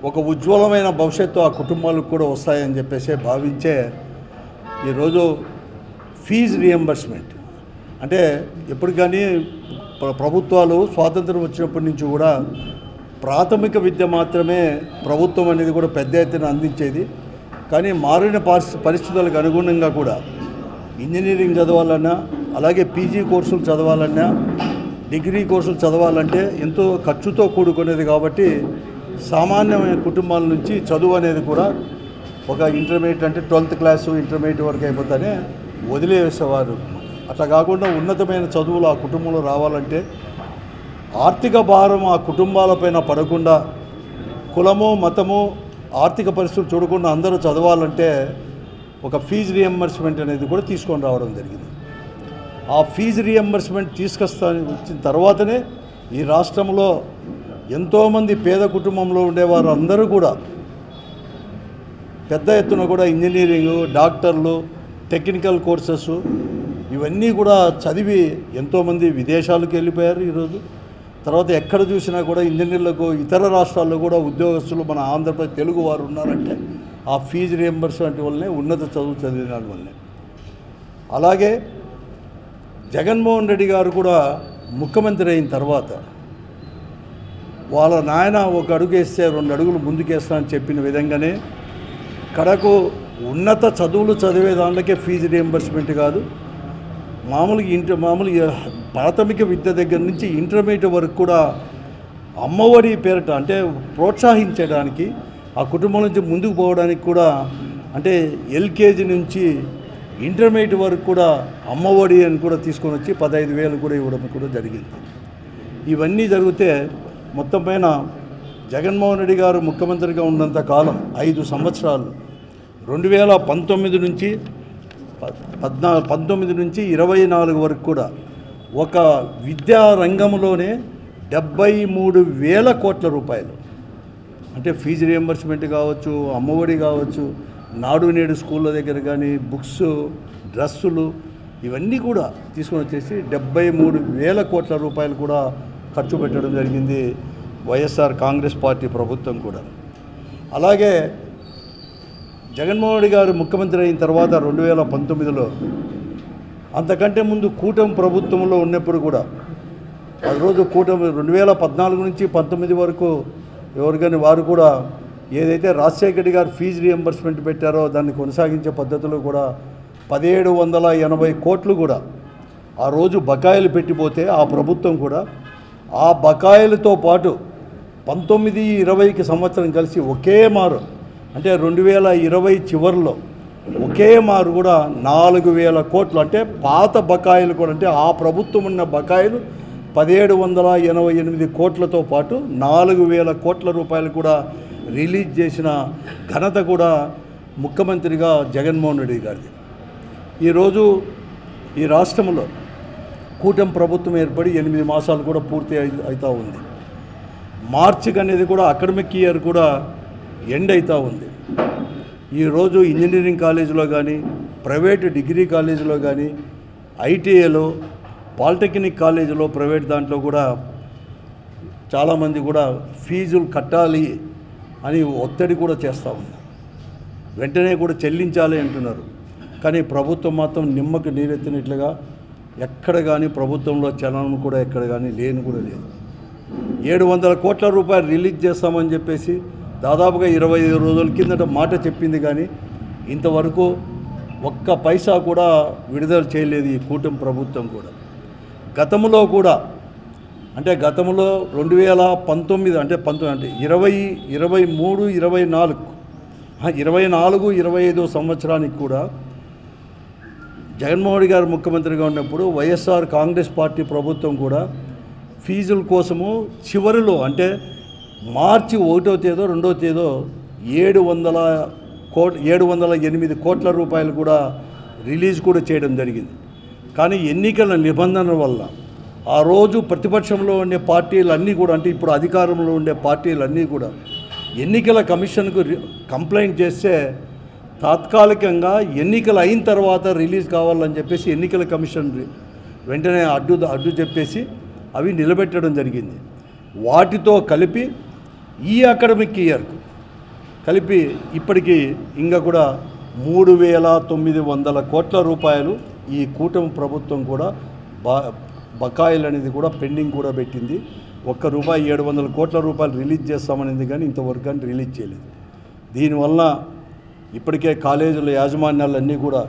ఒక ఉజ్వలమైన భవిష్యత్తు ఆ కుటుంబాలకు కూడా వస్తాయని చెప్పేసి భావించే ఈరోజు ఫీజు రియంబర్స్మెంట్ అంటే ఎప్పుడు కానీ ప్రభుత్వాలు స్వాతంత్రం వచ్చినప్పటి నుంచి కూడా ప్రాథమిక విద్య మాత్రమే ప్రభుత్వం అనేది కూడా పెద్ద ఎత్తున అందించేది. కానీ మారిన పరిస్థితులకు అనుగుణంగా కూడా ఇంజనీరింగ్ చదవాలన్నా, అలాగే పీజీ కోర్సులు చదవాలన్నా, డిగ్రీ కోర్సులు చదవాలంటే ఎంతో ఖర్చుతో కూడుకునేది. కాబట్టి సామాన్యమైన కుటుంబాల నుంచి చదువు అనేది కూడా ఒక ఇంటర్మీడియట్ అంటే 12th క్లాసు ఇంటర్మీడియట్ వరకు అయిపోతానే వదిలేసేవారు. అట్లా కాకుండా ఉన్నతమైన చదువులు ఆ కుటుంబంలో రావాలంటే ఆర్థిక భారం ఆ కుటుంబాలపైన పడకుండా, కులము మతము ఆర్థిక పరిస్థితులు చూడకుండా అందరూ చదవాలంటే ఒక ఫీజు రియంబర్స్మెంట్ అనేది కూడా తీసుకొని రావడం జరిగింది. ఆ ఫీజు రియంబర్స్మెంట్ వచ్చిన తర్వాతనే ఈ రాష్ట్రంలో ఎంతోమంది పేద కుటుంబంలో ఉండేవారు అందరూ కూడా పెద్ద ఎత్తున కూడా ఇంజనీరింగు, డాక్టర్లు, టెక్నికల్ కోర్సెస్ ఇవన్నీ కూడా చదివి ఎంతోమంది విదేశాలకు వెళ్ళిపోయారు. ఈరోజు తర్వాత ఎక్కడ చూసినా కూడా ఇంజనీర్లకు ఇతర రాష్ట్రాల్లో కూడా ఉద్యోగస్తులు మన ఆంధ్రప్రదేశ్ తెలుగు వారు ఉన్నారంటే ఆ ఫీజు రియంబర్స్మెంట్ వల్లనే, ఉన్నత చదువు చదివిన వల్లనే. అలాగే జగన్మోహన్ రెడ్డి గారు కూడా ముఖ్యమంత్రి అయిన తర్వాత వాళ్ళ నాయన ఒక అడుగు వేస్తే 2 అడుగులు ముందుకేస్తా అని చెప్పిన విధంగానే కడకు ఉన్నత చదువులు చదివే దాంట్లోకే ఫీజు రియంబర్స్మెంట్ కాదు, మామూలు ప్రాథమిక విద్య దగ్గర నుంచి ఇంటర్మీడియట్ వరకు కూడా అమ్మఒడి పేరిట అంటే ప్రోత్సహించడానికి, ఆ కుటుంబం నుంచి ముందుకు పోవడానికి కూడా అంటే ఎల్కేజీ నుంచి ఇంటర్మీడియట్ వరకు కూడా అమ్మఒడి అని కూడా తీసుకొని వచ్చి 15,000 కూడా ఇవ్వడం కూడా జరిగింది. ఇవన్నీ జరిగితే మొత్తం పైన జగన్మోహన్ రెడ్డి గారు ముఖ్యమంత్రిగా ఉన్నంత కాలం 5 సంవత్సరాలు 2019 నుంచి 24 వరకు కూడా ఒక విద్యా రంగంలోనే 73,000 కోట్ల రూపాయలు అంటే ఫీజు రియంబర్స్మెంట్ కావచ్చు, అమ్మఒడి కావచ్చు, నాడు నేడు స్కూళ్ళ దగ్గర కానీ బుక్స్, డ్రెస్సులు ఇవన్నీ కూడా తీసుకొని వచ్చేసి 73,000 కోట్ల రూపాయలు కూడా ఖర్చు పెట్టడం జరిగింది వైఎస్ఆర్ కాంగ్రెస్ పార్టీ ప్రభుత్వం కూడా. అలాగే జగన్మోహన్ రెడ్డి గారు ముఖ్యమంత్రి అయిన తర్వాత 2019లో అంతకంటే ముందు కూటమి ప్రభుత్వంలో ఉన్నప్పుడు కూడా ఆ రోజు కూటమి 2014 నుంచి 19 వరకు ఎవరికని వారు కూడా ఏదైతే రాజశేఖర రెడ్డి గారు ఫీజు రియంబర్స్మెంట్ పెట్టారో దాన్ని కొనసాగించే పద్ధతిలో కూడా 1780 కోట్లు కూడా ఆ రోజు బకాయిలు పెట్టిపోతే ఆ ప్రభుత్వం కూడా ఆ బకాయిలతో పాటు 19-20కి సంవత్సరం కలిసి ఒకే మారు అంటే 2020 చివరిలో ఒకే మారు కూడా 4,000 కోట్లు అంటే పాత బకాయిలు కూడా అంటే ఆ ప్రభుత్వం ఉన్న బకాయిలు 1,788 కోట్లతో పాటు 4,000 కోట్ల రూపాయలు కూడా రిలీజ్ చేసిన ఘనత కూడా ముఖ్యమంత్రిగా జగన్మోహన్ రెడ్డి గారిది. ఈరోజు ఈ రాష్ట్రంలో కూటమి ప్రభుత్వం ఏర్పడి 8 మాసాలు కూడా పూర్తి అవుతూ ఉంది. మార్చికి అనేది కూడా అకాడమిక్ ఇయర్ కూడా ఎండ్ అవుతూ ఉంది. ఈరోజు ఇంజనీరింగ్ కాలేజీలో కానీ, ప్రైవేటు డిగ్రీ కాలేజీలో కానీ, ఐటీఐలో, పాలిటెక్నిక్ కాలేజీలో, ప్రైవేట్ దాంట్లో కూడా చాలామంది కూడా ఫీజులు కట్టాలి అని ఒత్తిడి కూడా చేస్తూ ఉన్నారు. వెంటనే కూడా చెల్లించాలి అంటున్నారు. కానీ ప్రభుత్వం మాత్రం నిమ్మకు నీరెత్తినట్లుగా ఎక్కడ కానీ ప్రభుత్వంలో చలనం కూడా ఎక్కడ కానీ లేని కూడా లేదు. 700 కోట్ల రూపాయలు రిలీజ్ చేస్తామని చెప్పేసి దాదాపుగా 25 రోజుల కిందట మాట చెప్పింది. కానీ ఇంతవరకు ఒక్క పైసా కూడా విడుదల చేయలేదు ఈ కూటమి ప్రభుత్వం కూడా. గతంలో కూడా అంటే గతంలో 2019 అంటే 20, 23, 24, 25 సంవత్సరానికి కూడా జగన్మోహన్ రెడ్డి గారు ముఖ్యమంత్రిగా ఉన్నప్పుడు వైఎస్ఆర్ కాంగ్రెస్ పార్టీ ప్రభుత్వం కూడా ఫీజుల కోసము చివరిలో అంటే మార్చి 1వ తేదీ 2వ తేదీ 708 కోట్ల రూపాయలు కూడా రిలీజ్ కూడా చేయడం జరిగింది. కానీ ఎన్నికల నిబంధనల వల్ల ఆ రోజు ప్రతిపక్షంలో ఉండే పార్టీలన్నీ కూడా అంటే ఇప్పుడు అధికారంలో ఉండే పార్టీలన్నీ కూడా ఎన్నికల కమిషన్కు కంప్లైంట్ చేస్తే తాత్కాలికంగా ఎన్నికలు అయిన తర్వాత రిలీజ్ కావాలని చెప్పేసి ఎన్నికల కమిషన్ వెంటనే అడ్డు చెప్పేసి అవి నిలబెట్టడం జరిగింది. వాటితో కలిపి ఈ అకాడమిక్ ఇయర్కు కలిపి ఇప్పటికీ ఇంకా కూడా 3,900 కోట్ల రూపాయలు ఈ కూటమి ప్రభుత్వం కూడా బకాయిలు అనేది కూడా పెండింగ్ కూడా పెట్టింది. రూపాయి 700 కోట్ల రూపాయలు రిలీజ్ చేస్తామనేది కానీ ఇంతవరకు కానీ రిలీజ్ చేయలేదు. దీనివల్ల ఇప్పటికే కాలేజీల యాజమాన్యాలన్నీ కూడా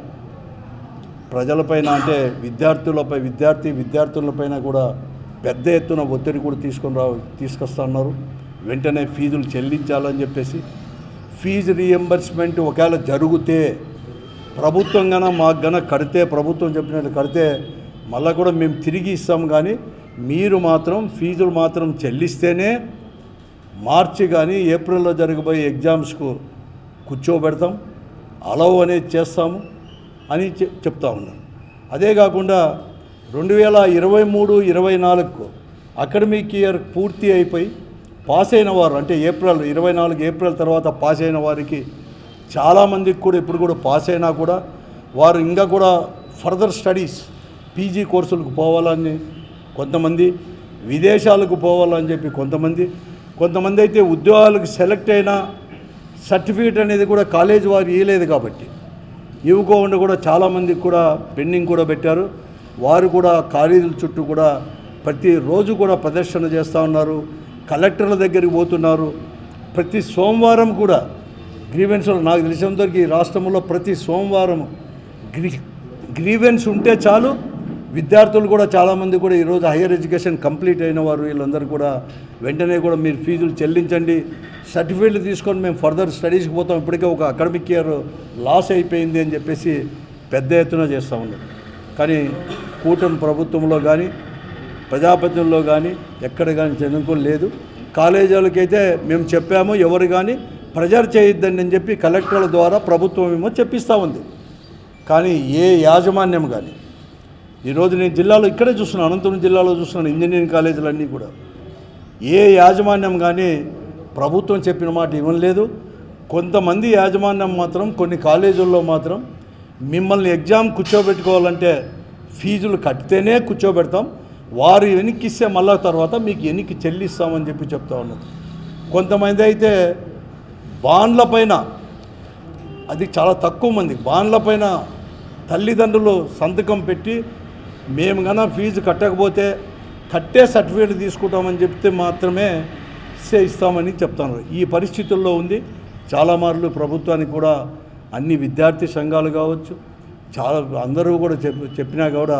ప్రజలపైన అంటే విద్యార్థులపైన కూడా పెద్ద ఎత్తున ఒత్తిడి కూడా తీసుకొస్తా ఉన్నారు. వెంటనే ఫీజులు చెల్లించాలని చెప్పేసి ఫీజు రీఎంబర్స్మెంట్ ఒకవేళ జరిగితే ప్రభుత్వం మాకు కడితే ప్రభుత్వం చెప్పినట్లు కడితే మళ్ళీ కూడా మేము తిరిగి ఇస్తాం. కానీ మీరు మాత్రం ఫీజులు మాత్రం చెల్లిస్తేనే మార్చి కానీ ఏప్రిల్లో జరగబోయే ఎగ్జామ్స్కు కూర్చోబెడతాం, అలవ్ అనేది చేస్తాము అని చెప్తా ఉన్నాను. అదే కాకుండా 2023-24 అకాడమిక్ ఇయర్ పూర్తి అయిపోయి పాస్ అయిన వారు అంటే 24 ఏప్రిల్ తర్వాత పాస్ అయిన వారికి చాలామందికి కూడా ఇప్పుడు కూడా పాస్ అయినా కూడా వారు ఇంకా కూడా ఫర్దర్ స్టడీస్ పీజీ కోర్సులకు పోవాలని కొంతమంది, విదేశాలకు పోవాలని చెప్పి కొంతమంది అయితే ఉద్యోగాలకు సెలెక్ట్ అయిన సర్టిఫికేట్ అనేది కూడా కాలేజ్ వారు ఇవ్వలేదు కాబట్టి ఇవ్వకుండా కూడా చాలామందికి కూడా పెండింగ్ కూడా పెట్టారు. వారు కూడా కాలేజీల చుట్టూ కూడా ప్రతిరోజు కూడా ప్రదర్శన చేస్తూ ఉన్నారు, కలెక్టర్ల దగ్గరికి పోతున్నారు. ప్రతి సోమవారం కూడా గ్రీవెన్స్లో నాకు తెలిసినంతవరకు రాష్ట్రంలో ప్రతి సోమవారం గ్రీవెన్స్ ఉంటే చాలు విద్యార్థులు కూడా చాలామంది కూడా ఈరోజు హైయర్ ఎడ్యుకేషన్ కంప్లీట్ అయిన వారు వీళ్ళందరూ కూడా వెంటనే కూడా మీరు ఫీజులు చెల్లించండి, సర్టిఫికేట్లు తీసుకొని మేము ఫర్దర్ స్టడీస్కి పోతాం, ఇప్పటికే ఒక అకాడమిక్ ఇయర్ లాస్ అయిపోయింది అని చెప్పేసి పెద్ద ఎత్తున చేస్తూ ఉన్నారు. కానీ కూటమి ప్రభుత్వంలో కానీ ప్రజాప్రతినిధుల్లో కానీ ఎక్కడ కానీ చదువుకోని లేదు. కాలేజీలకైతే మేము చెప్పాము, ఎవరు కానీ ప్రెజర్ చేయొద్దని అని చెప్పి కలెక్టర్ల ద్వారా ప్రభుత్వం ఏమో చెప్పిస్తూ ఉంది. కానీ ఏ యాజమాన్యం కానీ ఈరోజు నేను జిల్లాలో ఇక్కడే చూస్తున్నాను, అనంతపురం జిల్లాలో చూస్తున్నాను ఇంజనీరింగ్ కాలేజీలన్నీ కూడా ఏ యాజమాన్యం కానీ ప్రభుత్వం చెప్పిన మాట ఇవ్వలేదు. కొంతమంది యాజమాన్యం మాత్రం కొన్ని కాలేజీల్లో మాత్రం మిమ్మల్ని ఎగ్జామ్ కూర్చోబెట్టుకోవాలంటే ఫీజులు కట్టితేనే కూర్చోబెడతాం, వారు వెనక్కిస్తే మళ్ళా తర్వాత మీకు వెనక్కి చెల్లిస్తామని చెప్పి చెప్తా ఉన్నారు. కొంతమంది అయితే బాండ్ల పైన, అది చాలా తక్కువ మంది, బాండ్ల పైన తల్లిదండ్రులు సంతకం పెట్టి మేము కన్నా ఫీజు కట్టకపోతే కట్టే సర్టిఫికేట్ తీసుకుంటామని చెప్తే మాత్రమే ఇస్తామని చెప్తాను. ఈ పరిస్థితుల్లో ఉంది. చాలా మార్లు ప్రభుత్వానికి కూడా అన్ని విద్యార్థి సంఘాలు కావచ్చు చాలా అందరూ కూడా చెప్పినా కూడా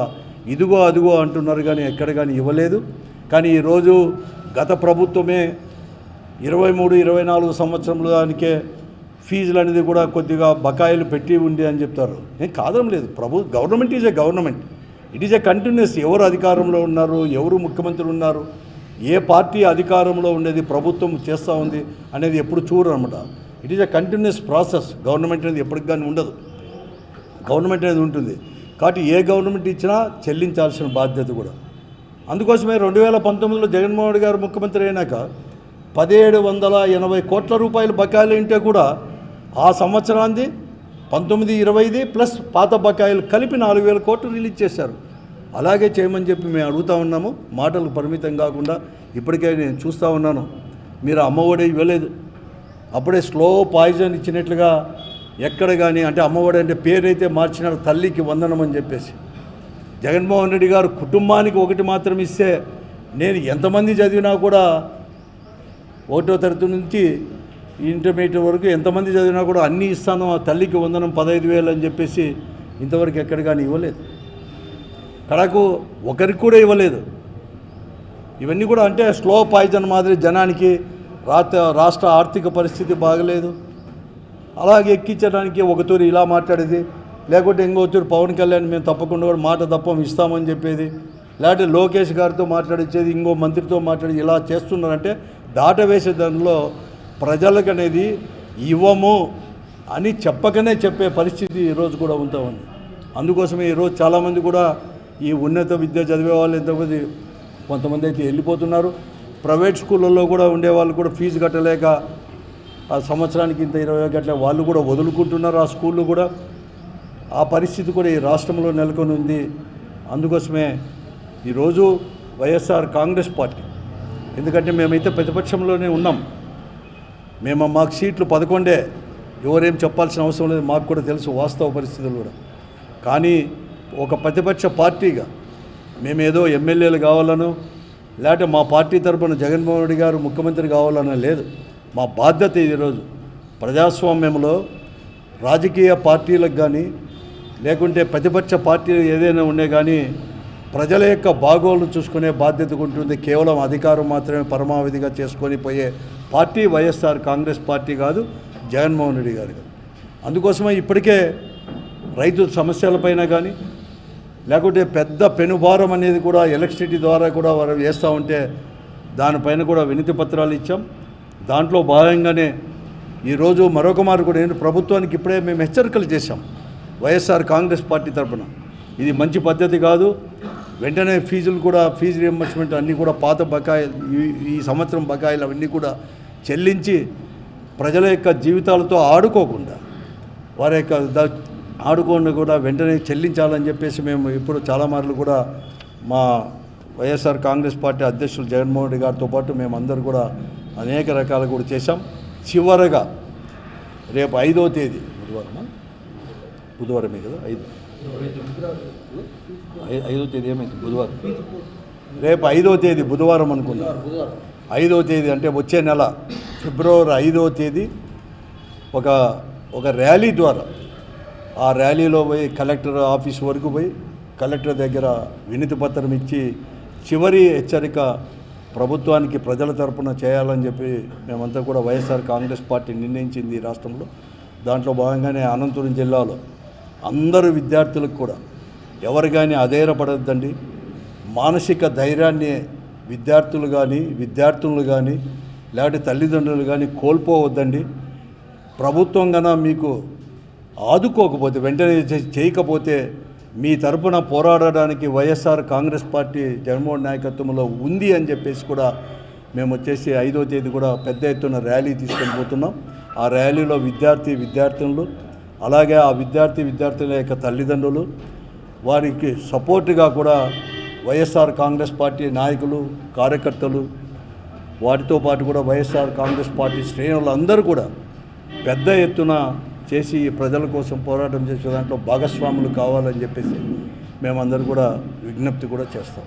ఇదిగో అదిగో అంటున్నారు, కానీ ఎక్కడ కానీ ఇవ్వలేదు. కానీ ఈరోజు గత ప్రభుత్వమే 23-24 సంవత్సరంలో దానికే ఫీజులు అనేది కూడా కొద్దిగా బకాయిలు పెట్టి ఉంది అని చెప్తారు. నేను కాదడం లేదు, government is a government, it is a continuous. ఎవరు అధికారంలో ఉన్నారు, ఎవరు ముఖ్యమంత్రులు ఉన్నారు, ఏ పార్టీ అధికారంలో ఉండేది ప్రభుత్వం చేస్తూ ఉంది అనేది ఎప్పుడు చూడరు అనమాట. It is a continuous process. Government అనేది ఎప్పటికి కానీ ఉండదు, గవర్నమెంట్ అనేది ఉంటుంది. కాబట్టి ఏ గవర్నమెంట్ ఇచ్చినా చెల్లించాల్సిన బాధ్యత కూడా. అందుకోసమే 2019లో జగన్మోహన్ రెడ్డి గారు ముఖ్యమంత్రి అయినాక 1,780 కోట్ల రూపాయలు బకాయిలు ఉంటే కూడా ఆ సంవత్సరానికి 19-20 ప్లస్ పాత బకాయిలు కలిపి 4,000 కోట్లు రిలీజ్ చేశారు. అలాగే చేయమని చెప్పి మేము అడుగుతూ ఉన్నాము, మాటలకు పరిమితం కాకుండా. ఇప్పటికే నేను చూస్తూ ఉన్నాను, మీరు అమ్మఒడి ఇవ్వలేదు, అప్పుడే స్లో పాయిజన్ ఇచ్చినట్లుగా ఎక్కడ కానీ అంటే అమ్మఒడి అంటే పేరైతే మార్చినారు, తల్లికి వందనం అని చెప్పేసి. జగన్మోహన్ రెడ్డి గారు కుటుంబానికి ఒకటి మాత్రం ఇస్తే నేను ఎంతమంది చదివినా కూడా 1వ తరగతి నుంచి ఇంటర్మీడియట్ వరకు ఎంతమంది చదివినా కూడా అన్నీ ఇస్తాను, ఆ తల్లికి వందనం 15,000 అని చెప్పేసి ఇంతవరకు ఎక్కడ కానీ ఇవ్వలేదు. కడకు ఒకరికి కూడా ఇవ్వలేదు. ఇవన్నీ కూడా అంటే స్లో పాయిజన్ మాదిరి. జనానికి రాష్ట్ర ఆర్థిక పరిస్థితి బాగలేదు, అలాగే ఎక్కించడానికి ఒకతూరి ఇలా మాట్లాడేది, లేకుంటే ఇంకొచ్చూరు పవన్ కళ్యాణ్ మేము తప్పకుండా కూడా మాట తప్పం ఇస్తామని చెప్పేది, లేకపోతే లోకేష్ గారితో మాట్లాడించేది, ఇంకో మంత్రితో మాట్లాడి ఇలా చేస్తున్నారంటే దాటవేసే దానిలో ప్రజలకు అనేది ఇవ్వము అని చెప్పకనే చెప్పే పరిస్థితి ఈరోజు కూడా ఉంటా ఉంది. అందుకోసమే ఈరోజు చాలామంది కూడా ఈ ఉన్నత విద్య చదివే వాళ్ళు ఎంతమంది కొంతమంది అయితే వెళ్ళిపోతున్నారు. ప్రైవేట్ స్కూళ్ళల్లో కూడా ఉండేవాళ్ళు కూడా ఫీజు కట్టలేక ఆ సంవత్సరానికి ఇంత 20 గంటల వాళ్ళు కూడా వదులుకుంటున్నారు ఆ స్కూళ్ళు కూడా. ఆ పరిస్థితి కూడా ఈ రాష్ట్రంలో నెలకొని ఉంది. అందుకోసమే ఈరోజు వైఎస్ఆర్ కాంగ్రెస్ పార్టీ, ఎందుకంటే మేమైతే ప్రతిపక్షంలోనే ఉన్నాం, మాకు సీట్లు 11 ఎవరేం చెప్పాల్సిన అవసరం లేదు, మాకు కూడా తెలుసు వాస్తవ పరిస్థితులు కూడా. కానీ ఒక ప్రతిపక్ష పార్టీగా మేమేదో ఎమ్మెల్యేలు కావాలనో లేకపోతే మా పార్టీ తరపున జగన్మోహన్ రెడ్డి గారు ముఖ్యమంత్రి కావాలనో లేదు. మా బాధ్యత ఈరోజు ప్రజాస్వామ్యంలో రాజకీయ పార్టీలకు కానీ లేకుంటే ప్రతిపక్ష పార్టీలు ఏదైనా ఉండే కానీ ప్రజల యొక్క బాగోళ్ళు చూసుకునే బాధ్యత ఉంటుంది. కేవలం అధికారం మాత్రమే పరమావధిగా చేసుకొని పోయే పార్టీ వైఎస్ఆర్ కాంగ్రెస్ పార్టీ కాదు, జగన్మోహన్ రెడ్డి గారు కాదు. అందుకోసమే ఇప్పటికే రైతు సమస్యలపైన కానీ లేకుంటే పెద్ద పెనుభారం అనేది కూడా ఎలక్ట్రిసిటీ ద్వారా కూడా వారు వేస్తూ ఉంటే దానిపైన కూడా వినతి పత్రాలు ఇచ్చాం. దాంట్లో భాగంగానే ఈరోజు మరొక మారు కూడా ప్రభుత్వానికి ఇప్పుడే మేము హెచ్చరికలు చేశాం వైఎస్ఆర్ కాంగ్రెస్ పార్టీ తరఫున. ఇది మంచి పద్ధతి కాదు, వెంటనే ఫీజులు కూడా ఫీజు రియంబర్స్మెంట్ అన్నీ కూడా పాత బకాయిలు ఈ సంవత్సరం బకాయిలు అవన్నీ కూడా చెల్లించి ప్రజల యొక్క జీవితాలతో ఆడుకోకుండా వారి యొక్క ఆడుకోండి కూడా వెంటనే చెల్లించాలని చెప్పేసి మేము ఇప్పుడు చాలా మార్లు కూడా మా వైఎస్ఆర్ కాంగ్రెస్ పార్టీ అధ్యక్షులు జగన్మోహన్ రెడ్డి గారితో పాటు మేమందరూ కూడా అనేక రకాలు కూడా చేశాం. చివరగా రేపు 5వ తేదీ బుధవారమే కదా, 5వ తేదీ ఏమైంది బుధవారం, రేపు 5వ తేదీ బుధవారం అనుకున్నాం. 5వ తేదీ అంటే వచ్చే నెల ఫిబ్రవరి 5వ తేదీ ఒక ర్యాలీ ద్వారా ఆ ర్యాలీలో పోయి కలెక్టర్ ఆఫీస్ వరకు పోయి కలెక్టర్ దగ్గర వినతి పత్రం ఇచ్చి చివరి హెచ్చరిక ప్రభుత్వానికి ప్రజల తరపున చేయాలని చెప్పి మేమంతా కూడా వైఎస్ఆర్ కాంగ్రెస్ పార్టీ నిర్ణయించింది ఈ రాష్ట్రంలో. దాంట్లో భాగంగానే అనంతపురం జిల్లాలో అందరు విద్యార్థులకు కూడా ఎవరు కానీ అధైర్యపడద్దండి, మానసిక ధైర్యాన్ని విద్యార్థులు కానీ లేకపోతే తల్లిదండ్రులు కానీ కోల్పోవద్దండి. ప్రభుత్వం కన్నా మీకు ఆదుకోకపోతే వెంటనే చేయకపోతే మీ తరపున పోరాడడానికి వైఎస్ఆర్ కాంగ్రెస్ పార్టీ జగన్మోహన్ నాయకత్వంలో ఉంది అని చెప్పేసి కూడా మేము వచ్చేసి 5వ తేదీ కూడా పెద్ద ఎత్తున ర్యాలీ తీసుకొని పోతున్నాం. ఆ ర్యాలీలో విద్యార్థులు అలాగే ఆ విద్యార్థుల యొక్క తల్లిదండ్రులు వారికి సపోర్టుగా కూడా వైఎస్ఆర్ కాంగ్రెస్ పార్టీ నాయకులు కార్యకర్తలు వాటితో పాటు కూడా వైఎస్ఆర్ కాంగ్రెస్ పార్టీ శ్రేణులు అందరూ కూడా పెద్ద ఎత్తున చేసి ప్రజల కోసం పోరాటం చేసే దాంట్లో భాగస్వాములు కావాలని చెప్పేసి మేమందరూ కూడా విజ్ఞప్తి కూడా చేస్తాం.